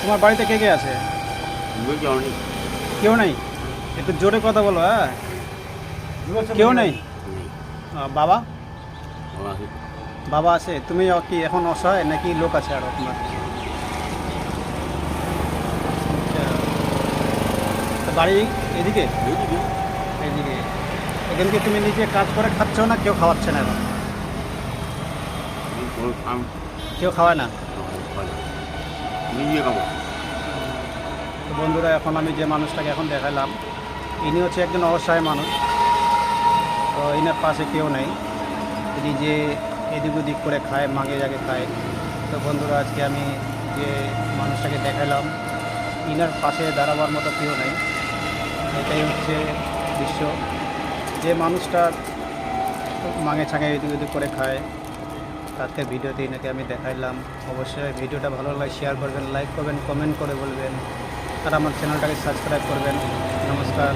তোমার বাড়িতে কে কে আছে? কেউ নেই? একটু জোরে কথা বলো। হ্যাঁ, কেউ নেই? বাবা? বাবা আছে। তুমি কি এখন অসহায় নাকি লোক আছে আরো তোমার? আচ্ছা, তো বাড়ি এদিকে? এদিকে। এখানকে তুমি নিজে কাজ করে খাচ্ছ না কেউ খাওয়াচ্ছে না এখন? কেউ খাওয়ায় না? তো বন্ধুরা, এখন আমি যে মানুষটাকে এখন দেখালাম, ইনি হচ্ছে একজন অসহায় মানুষ। তো ইনার পাশে কেউ নেই, ইনি যে এদিক ওদিক করে খায়, মাগে জাগে খায়। তো বন্ধুরা, আজকে আমি যে মানুষটাকে দেখালাম, ইনার পাশে দাঁড়াবার মতো কেউ নেই। এটাই হচ্ছে দৃশ্য। যে মানুষটা মাঙে ছাঙে এদিক ওদিক করে খায়, তাকে ভিডিওতে এনাকে আমি দেখাইলাম। অবশ্যই ভিডিওটা ভালো লাগে শেয়ার করবেন, লাইক করবেন, কমেন্ট করে বলবেন, আর আমার চ্যানেলটাকে সাবস্ক্রাইব করবেন। নমস্কার।